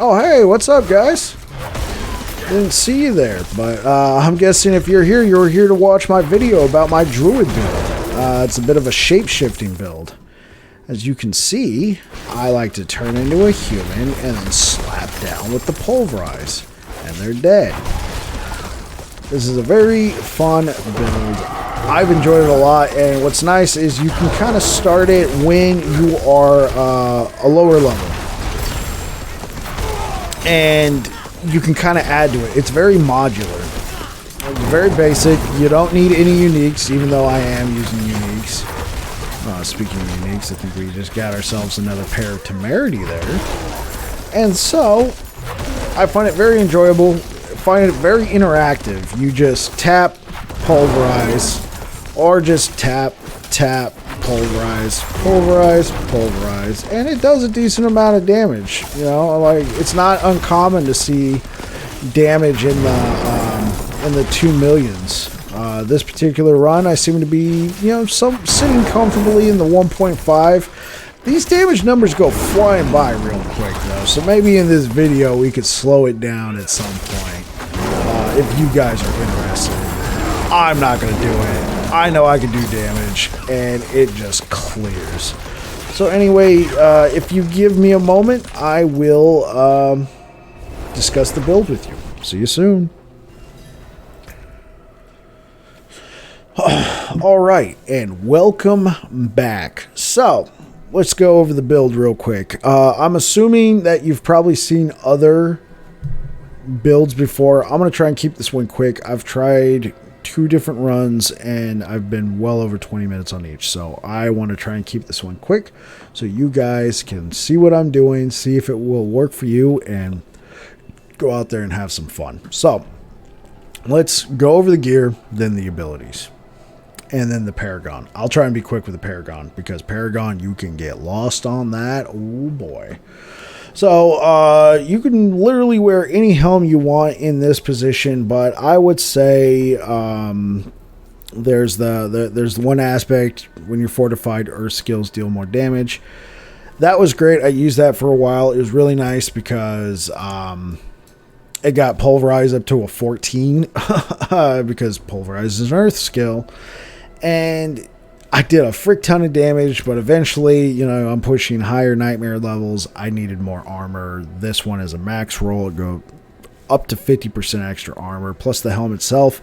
Oh, hey, what's up, guys? Didn't see you there, but I'm guessing if you're here to watch my video about my druid build. It's a bit of a shape-shifting build. As you can see, I like to turn into a human and then slap down with the Pulverize, and they're dead. This is a very fun build. I've enjoyed it a lot, and what's nice is you can kind of start it when you are a lower level. And you can kind of add to it. It's very modular. It's very basic. You don't need any uniques, even though I am using uniques. Speaking of uniques, I think we just got ourselves another pair of temerity there. And so, I find it very enjoyable. I find it very interactive. You just tap, pulverize, or just tap, pulverize, pulverize, and it does a decent amount of damage. You know, like, it's not uncommon to see damage in the 2 millions. This particular run, I seem to be, sitting comfortably in the 1.5. These damage numbers go flying by real quick, though, so maybe in this video we could slow it down at some point, if you guys are interested. I'm not going to do it. I know I can do damage, and it just clears. So anyway, if you give me a moment, I will discuss the build with you. See you soon. Alright, and welcome back. So, let's go over the build real quick. I'm assuming that you've probably seen other builds before. I'm going to try and keep this one quick. I've tried 2 different runs, and I've been well over 20 minutes on each. So, I want to try and keep this one quick so you guys can see what I'm doing, see if it will work for you, and go out there and have some fun. So, let's go over the gear, then the abilities. And then the Paragon. I'll try and be quick with the Paragon, because Paragon, you can get lost on that. Oh boy. So, you can literally wear any helm you want in this position, but I would say there's the one aspect when you're fortified, earth skills deal more damage. That was great. I used that for a while. It was really nice because it got Pulverize up to a 14 because Pulverize is an earth skill. And I did a frick ton of damage, but eventually, I'm pushing higher nightmare levels. I needed more armor. This one is a max roll. It go up to 50% extra armor. Plus the helm itself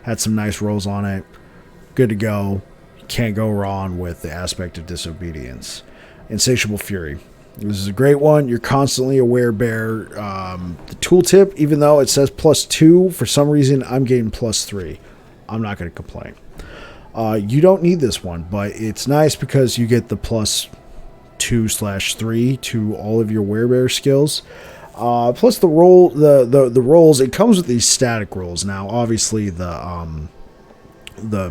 had some nice rolls on it. Good to go. Can't go wrong with the aspect of disobedience. Insatiable Fury. This is a great one. You're constantly a werebear. The tooltip, even though it says +2, for some reason I'm getting +3. I'm not going to complain. You don't need this one, but it's nice because you get the +2/3 to all of your werebear skills. Plus the rolls, it comes with these static rolls. Now, obviously, the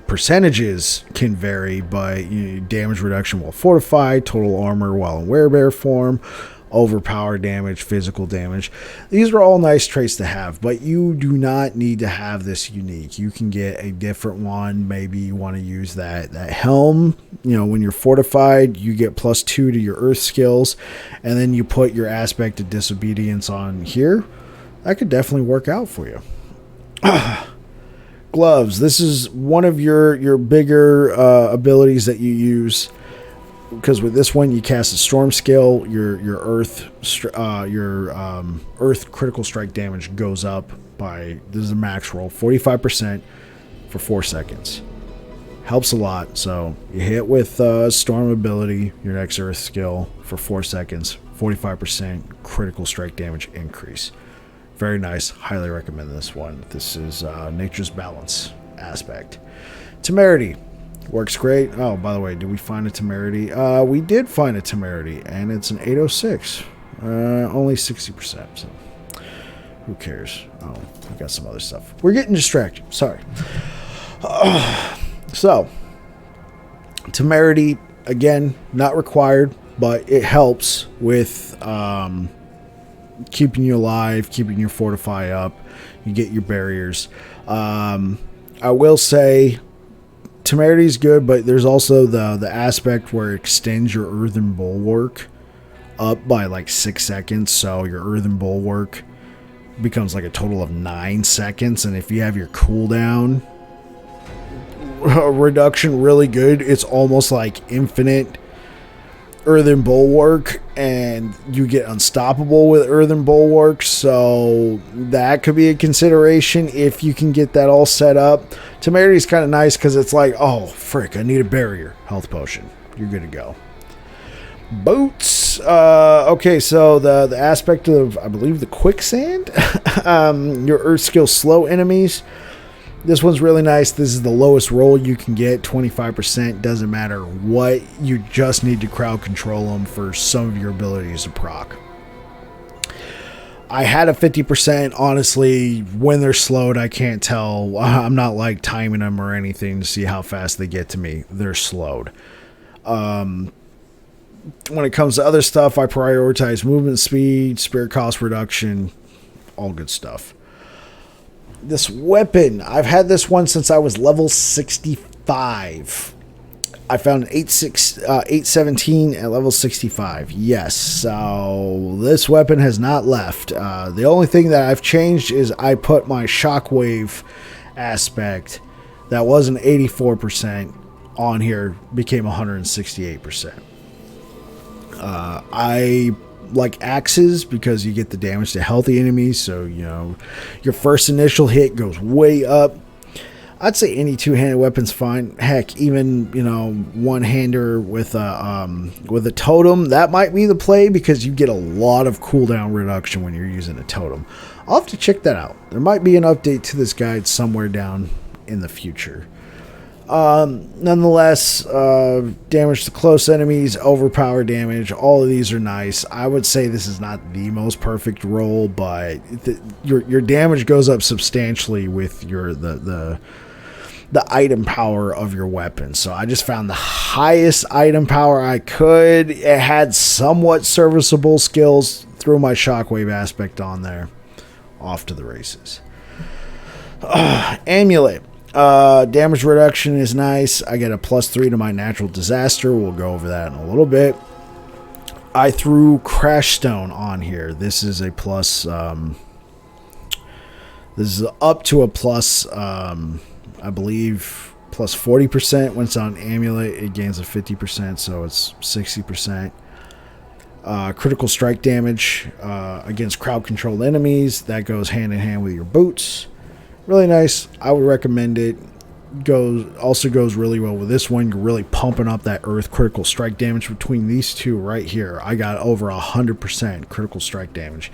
percentages can vary, but damage reduction while fortified, total armor while in werebear form, overpower damage, physical damage. These are all nice traits to have, but you do not need to have this unique. You can get a different one. Maybe you want to use that helm. When you're fortified, you get +2 to your earth skills, and then you put your aspect of disobedience on here. That could definitely work out for you. Gloves. This is one of your bigger abilities that you use, because with this one you cast a storm skill. Your earth critical strike damage goes up by, this is a max roll, 45% for 4 seconds. Helps a lot. So you hit with storm ability, your next earth skill, for 4 seconds, 45% critical strike damage increase. Very nice. Highly recommend this one. This is Nature's Balance aspect. Temerity. Works great. Oh, by the way, did we find a temerity? We did find a temerity, and it's an 806. Only 60%. So who cares? Oh, we got some other stuff. We're getting distracted. Sorry. So, temerity, again, not required, but it helps with keeping you alive, keeping your fortify up. You get your barriers. I will say, temerity is good, but there's also the aspect where it extends your earthen bulwark up by like 6 seconds, so your Earthen Bulwark becomes like a total of 9 seconds. And if you have your cooldown reduction really good, it's almost like infinite Earthen Bulwark, and you get unstoppable with Earthen Bulwark. So that could be a consideration if you can get that all set up. Temerity is kind of nice because it's like, oh frick, I need a barrier health potion, you're good to go. Boots. Okay, so the aspect of, I believe, the quicksand. Your earth skill slow enemies. This one's really nice. This is the lowest roll you can get, 25%. Doesn't matter what, you just need to crowd control them for some of your abilities to proc. I had a 50%. Honestly, when they're slowed, I can't tell. I'm not like timing them or anything to see how fast they get to me. They're slowed. When it comes to other stuff, I prioritize movement speed, spirit cost reduction, all good stuff. This weapon, I've had this one since I was level 65. I found an 817 at level 65. Yes, so this weapon has not left. The only thing that I've changed is I put my shockwave aspect that was an 84% on here, became 168%. I like axes because you get the damage to healthy enemies, so you know your first initial hit goes way up. I'd say any two-handed weapon's fine. Heck, even one-hander with a totem, that might be the play because you get a lot of cooldown reduction when you're using a totem. I'll have to check that out. There might be an update to this guide somewhere down in the future. Nonetheless, damage to close enemies, overpower damage, all of these are nice. I would say this is not the most perfect roll, but your damage goes up substantially with the item power of your weapon. So I just found the highest item power I could. It had somewhat serviceable skills, threw my shockwave aspect on there, off to the races. Amulet. Damage reduction is nice. I get a +3 to my natural disaster. We'll go over that in a little bit. I threw Crash Stone on here. This is a plus. This is up to a plus. I believe plus 40%. When it's on Amulet, it gains a 50%, so it's 60%. Critical strike damage against crowd controlled enemies. That goes hand in hand with your boots. Really nice. I would recommend it. Also goes really well with this one. You're really pumping up that earth critical strike damage between these two right here. I got over 100% critical strike damage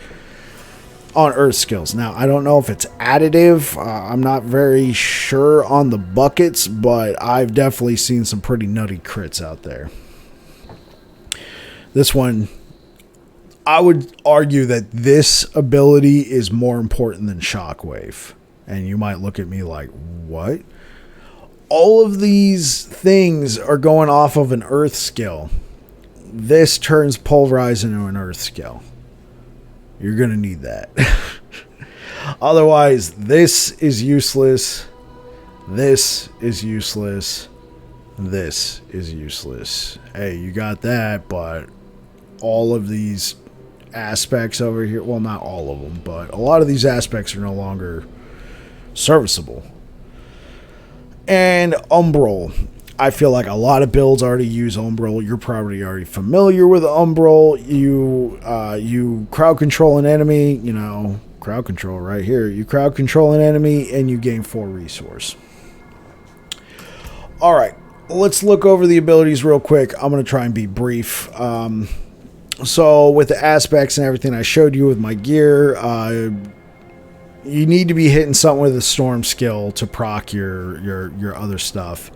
on earth skills. Now, I don't know if it's additive. I'm not very sure on the buckets, but I've definitely seen some pretty nutty crits out there. This one, I would argue that this ability is more important than Shockwave. And you might look at me like, what? All of these things are going off of an earth skill. This turns Pulverize into an earth skill. You're going to need that. Otherwise, this is useless. This is useless. This is useless. Hey, you got that, but all of these aspects over here, well, not all of them, but a lot of these aspects are no longer serviceable. And Umbral. I feel like a lot of builds already use Umbral. You're probably already familiar with Umbral. You crowd control an enemy, crowd control right here. You crowd control an enemy and you gain 4 resource. All right, let's look over the abilities real quick. I'm going to try and be brief. So with the aspects and everything I showed you with my gear, you need to be hitting something with a storm skill to proc your other stuff.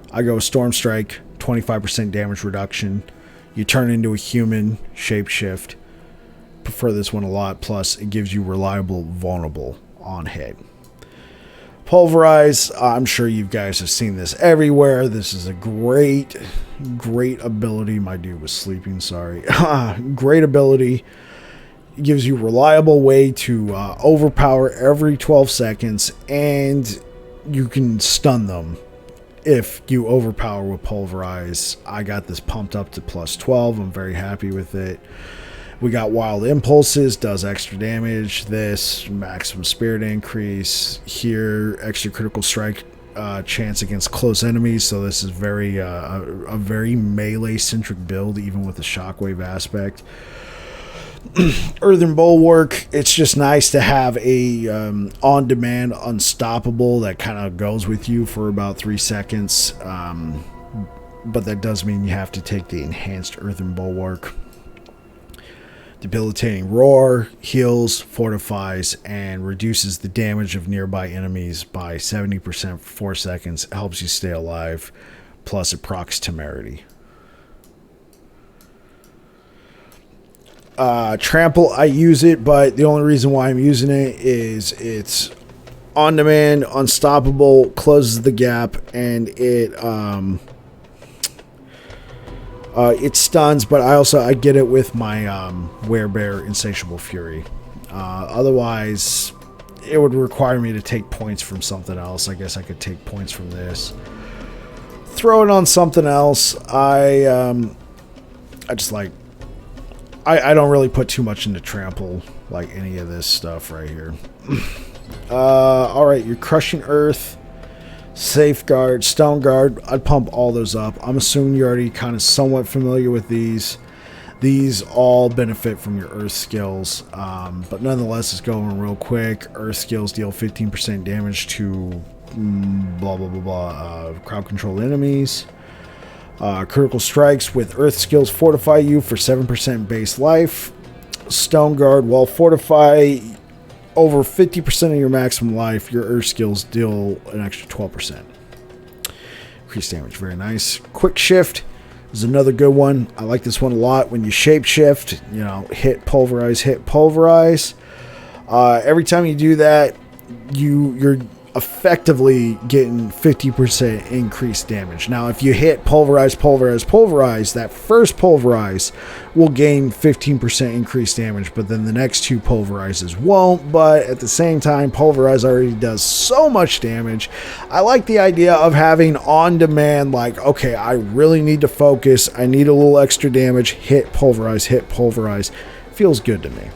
I go Storm Strike, 25% damage reduction. You turn into a human, Shapeshift. Prefer this one a lot. Plus, it gives you reliable, vulnerable on hit. Pulverize, I'm sure you guys have seen this everywhere. This is a great ability. My dude was sleeping, sorry. Great ability. It gives you a reliable way to overpower every 12 seconds, and you can stun them if you overpower with Pulverize. I got this pumped up to plus 12. I'm very happy with it. We got Wild Impulses, does extra damage. This, maximum spirit increase. Here, extra critical strike chance against close enemies. So this is very a very melee-centric build, even with the shockwave aspect. Earthen Bulwark, it's just nice to have a on-demand unstoppable that kind of goes with you for about 3 seconds. But that does mean you have to take the enhanced Earthen Bulwark. Debilitating Roar, heals, fortifies, and reduces the damage of nearby enemies by 70% for 4 seconds. Helps you stay alive, plus it procs Temerity. Trample, I use it, but the only reason why I'm using it is it's on demand, unstoppable, closes the gap, and it stuns. But I get it with my Werebear Insatiable Fury. Otherwise, it would require me to take points from something else. I guess I could take points from this, throw it on something else. I just like. I don't really put too much into Trample, like any of this stuff right here. Alright, you're Crushing Earth, Safeguard, Stone Guard. I'd pump all those up. I'm assuming you're already kind of somewhat familiar with these. These all benefit from your Earth skills. But nonetheless, let's go over real quick. Earth skills deal 15% damage to blah, blah, blah, blah, crowd control enemies. Critical strikes with Earth skills fortify you for 7% base life. Stone Guard, while fortify over 50% of your maximum life, your Earth skills deal an extra 12%. Increased damage, very nice. Quick Shift is another good one. I like this one a lot. When you Shapeshift, you know, hit Pulverize. Every time you do that, you're effectively getting 50% increased damage. Now, if you hit Pulverize, that first Pulverize will gain 15% increased damage, but then the next two Pulverizes won't. But at the same time, Pulverize already does so much damage. I like the idea of having on-demand, like, okay, I really need to focus, I need a little extra damage, hit Pulverize. Feels good to me.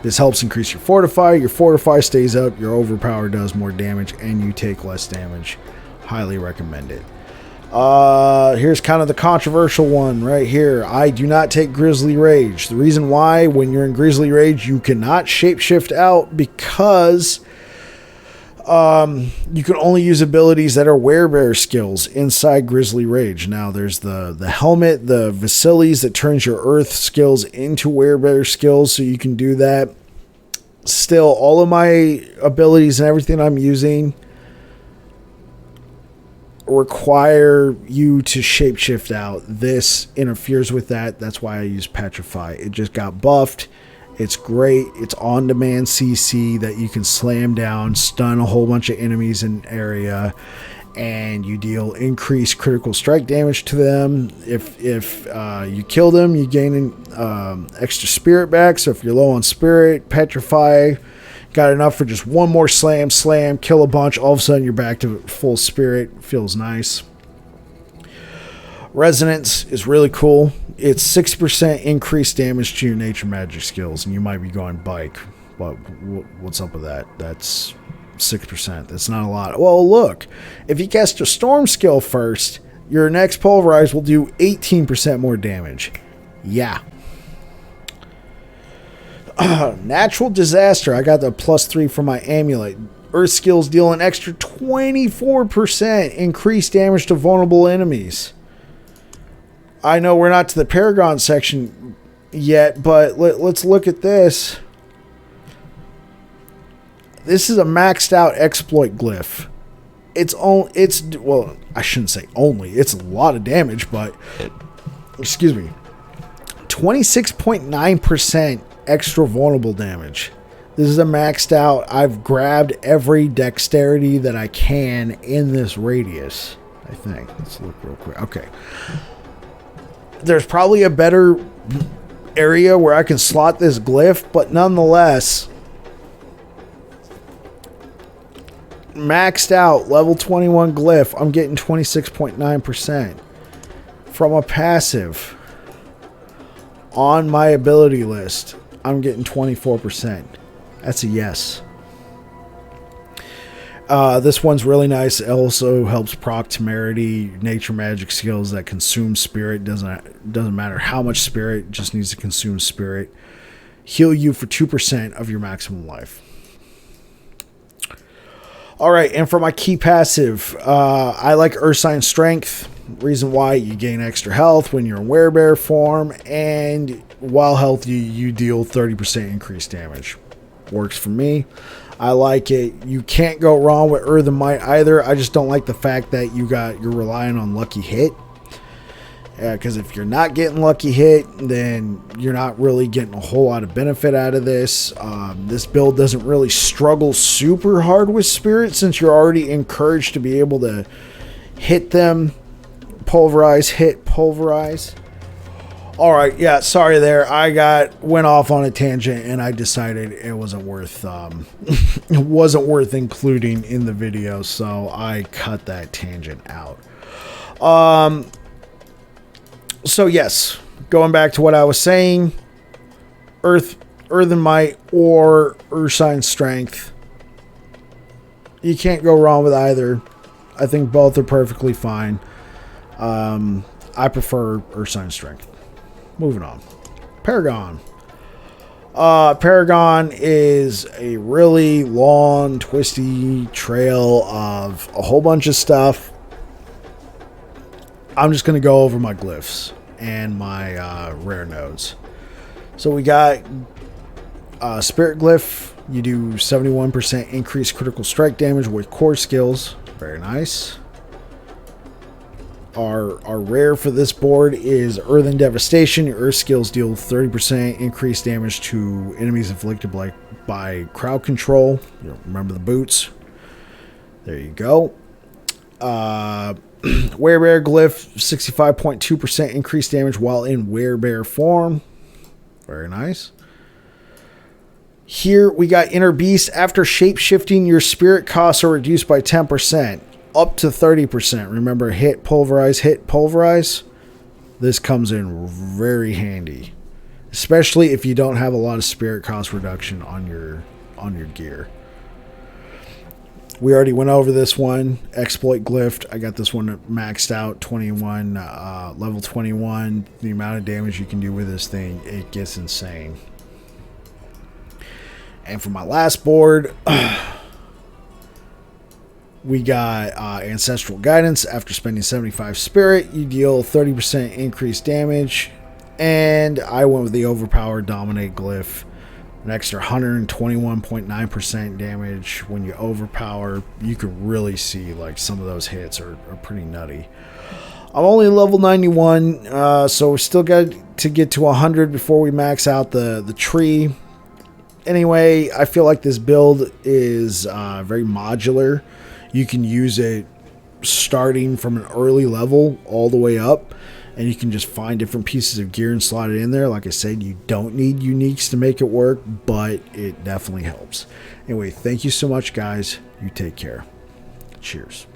This helps increase your Fortify. Your Fortify stays up, your Overpower does more damage, and you take less damage. Highly recommend it. Here's kind of the controversial one right here. I do not take Grizzly Rage. The reason why, when you're in Grizzly Rage, you cannot Shapeshift out because you can only use abilities that are Werebear skills inside Grizzly Rage. Now, there's the helmet, the Vasilis that turns your Earth skills into Werebear skills, so you can do that. Still, all of my abilities and everything I'm using require you to Shapeshift out. This interferes with that. That's why I use Petrify. It just got buffed. It's great. It's on-demand CC that you can slam down, stun a whole bunch of enemies in an area, and you deal increased critical strike damage to them. If you kill them, you gain extra spirit back. So if you're low on spirit, Petrify, got enough for just one more slam, kill a bunch. All of a sudden, you're back to full spirit. Feels nice. Resonance is really cool. It's 6% increased damage to your nature magic skills, and you might be going bike, but what's up with that? That's 6%. That's not a lot. Well, look, if you cast a storm skill first, your next Pulverize will do 18% more damage. Yeah. Natural Disaster. I got the +3 for my amulet. Earth skills deal an extra 24% increased damage to vulnerable enemies. I know we're not to the Paragon section yet, but let's look at this. This is a maxed out exploit glyph. Well, I shouldn't say only. It's a lot of damage, but excuse me. 26.9% extra vulnerable damage. This is a maxed out. I've grabbed every dexterity that I can in this radius, I think. Let's look real quick. Okay. There's probably a better area where I can slot this glyph, but nonetheless, maxed out level 21 glyph, I'm getting 26.9%. From a passive on my ability list, I'm getting 24%. That's a yes. This one's really nice. It also helps proc temerity, nature magic skills that consume spirit. Doesn't matter how much spirit, just needs to consume spirit. Heal you for 2% of your maximum life. Alright, and for my key passive, I like Ursine Strength. Reason why: you gain extra health when you're in werebear form, and while healthy, you deal 30% increased damage. Works for me. I like it. You can't go wrong with Earthen Might either. I just don't like the fact that you're relying on lucky hit. Because if you're not getting lucky hit, then you're not really getting a whole lot of benefit out of this. This build doesn't really struggle super hard with spirit, since you're already encouraged to be able to hit them. Pulverize, hit, pulverize. Alright, yeah, sorry there. I went off on a tangent and I decided it wasn't worth it wasn't worth including in the video, so I cut that tangent out. So yes, going back to what I was saying, Earthen Might or Ursine Strength. You can't go wrong with either. I think both are perfectly fine. I prefer Ursine Strength. Moving on. Paragon. Paragon is a really long, twisty trail of a whole bunch of stuff. I'm just going to go over my glyphs and my rare nodes. So we got Spirit Glyph. You do 71% increased critical strike damage with core skills. Very nice. Our rare for this board is Earthen Devastation. Your earth skills deal 30% increased damage to enemies inflicted by crowd control. Remember the boots. There you go. Werebear Glyph, 65.2% increased damage while in werebear form. Very nice. Here we got Inner Beast. After shape-shifting, your spirit costs are reduced by 10%. Up to 30%. Remember, hit, pulverize, hit, pulverize. This comes in very handy, especially if you don't have a lot of spirit cost reduction on your gear. We already went over this one. Exploit Glyph. I got this one maxed out, 21, level 21. The amount of damage you can do with this thing, it gets insane. And for my last board, we got Ancestral Guidance. After spending 75 spirit, you deal 30% increased damage. And I went with the Overpowered Dominate Glyph. An extra 121.9% damage. When you overpower, you can really see like some of those hits are pretty nutty. I'm only level 91, so we still got to get to 100 before we max out the tree. Anyway, I feel like this build is very modular. You can use it starting from an early level all the way up, and you can just find different pieces of gear and slot it in there. Like I said, you don't need uniques to make it work, but it definitely helps. Anyway, thank you so much, guys. You take care. Cheers.